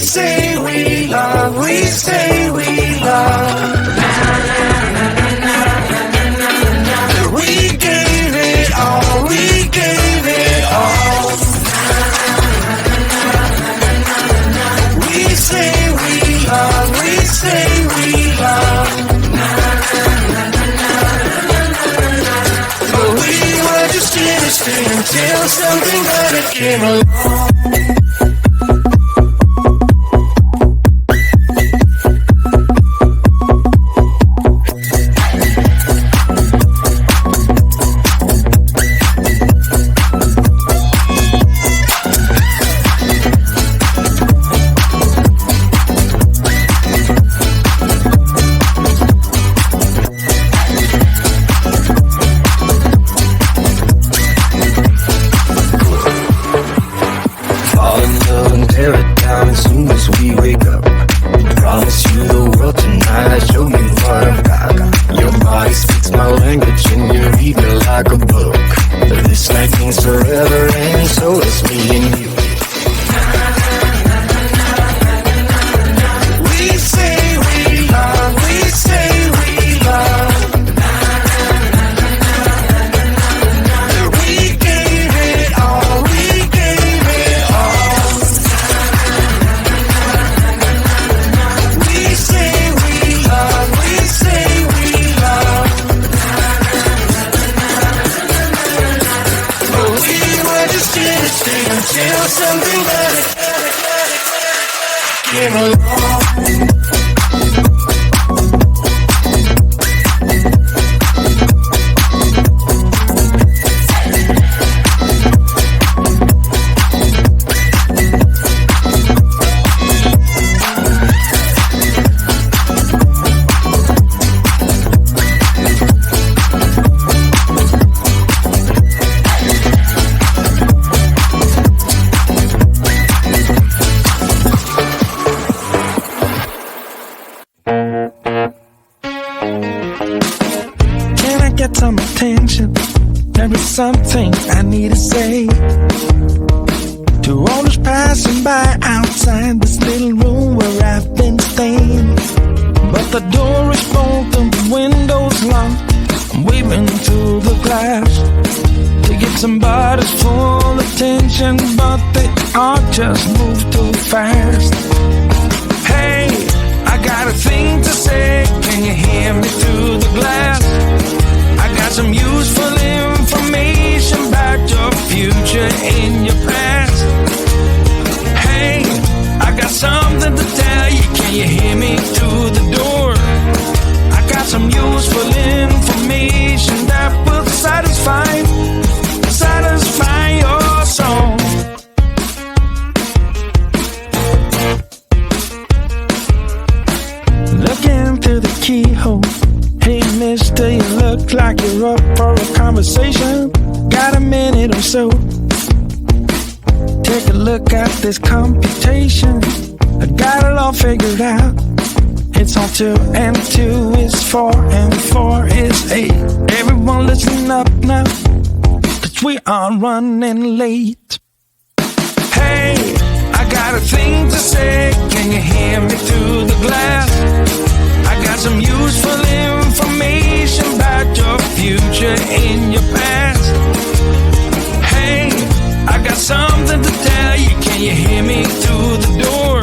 say we love, we say we love. We gave it all, we gave it all. We say we love, we say we love. But we were just innocent until something better came along. Something I need to say to all those passing by outside this little room where I've been staying. But the door is bolted, the window's locked. I'm waving through the glass to get somebody's full attention, but they all just move too fast. Hey, I got a thing to say, can you hear me through the glass? I got some useful information about your future and your past. Hey, I got something to tell you, can you hear me through the door? I got some useful information that will satisfy your soul. Looking through the keyhole. Hey mister, you look like you're up for a conversation. Got a minute or so? Take a look at this computation. I got it all figured out. It's all 2 and 2 is 4 and 4 is 8. Everyone listen up now, 'cause we are running late. Hey, I got a thing to say, can you hear me through the glass? I got some useful information about your future and your past. Hey, I got something to tell you, can you hear me through the door?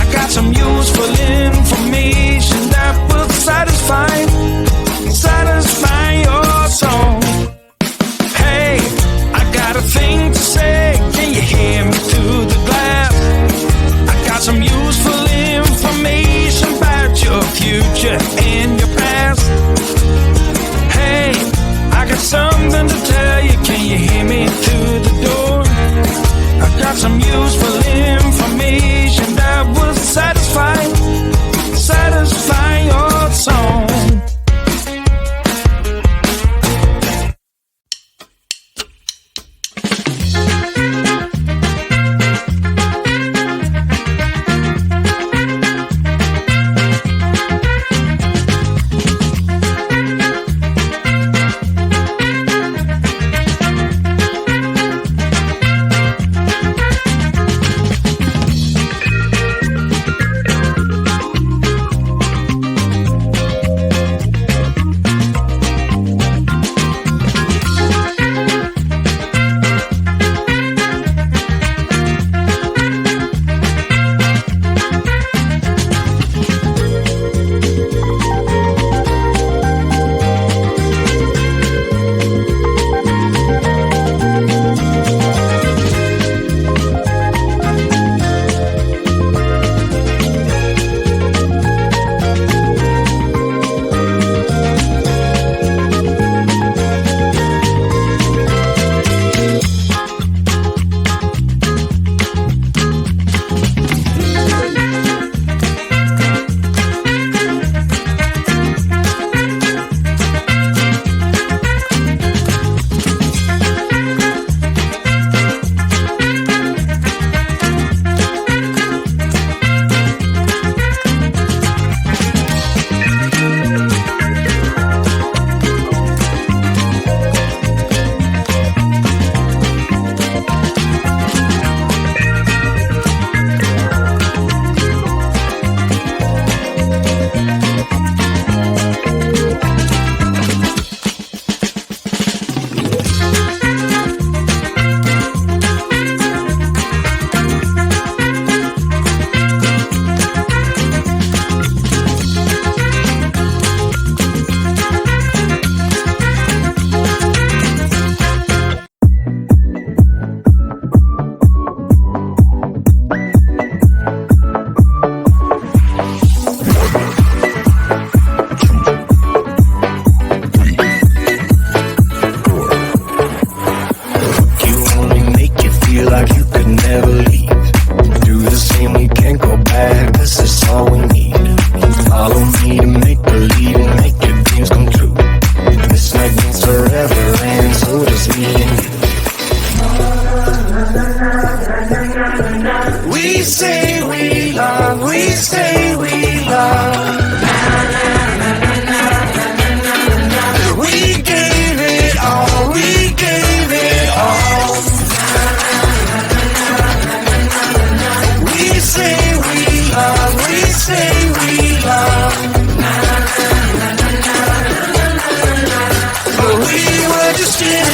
I got some useful information that will satisfy your soul. Hey, I got a thing to say, can you hear me through the glass? I got some useful information about your future and your past. Hey, I got something to tell you, can you hear me through the door? I got some useful information that will satisfy your soul.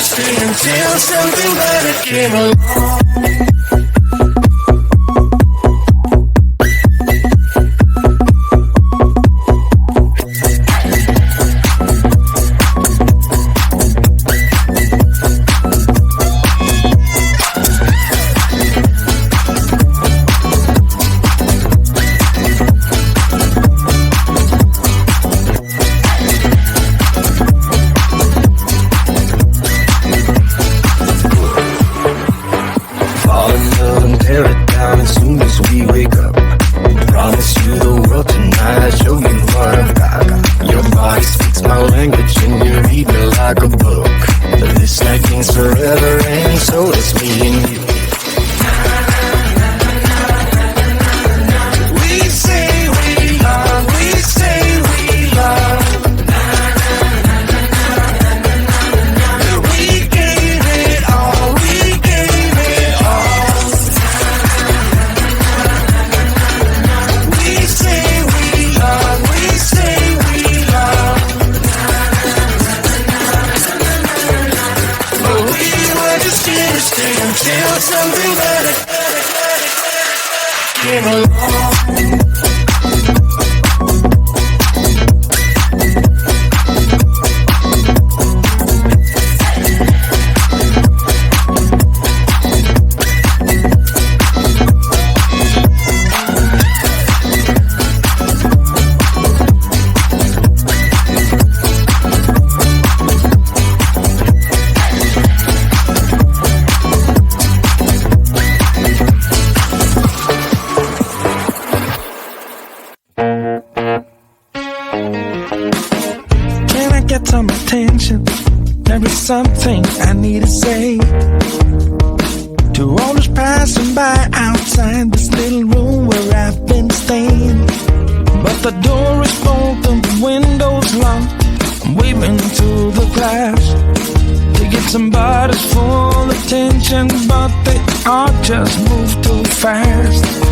to stay until something better came along. Something I need to say to all those passing by outside this little room where I've been staying. But the door is open, the window's locked. I'm waving through the glass to get somebody's full attention, but they all just move too fast.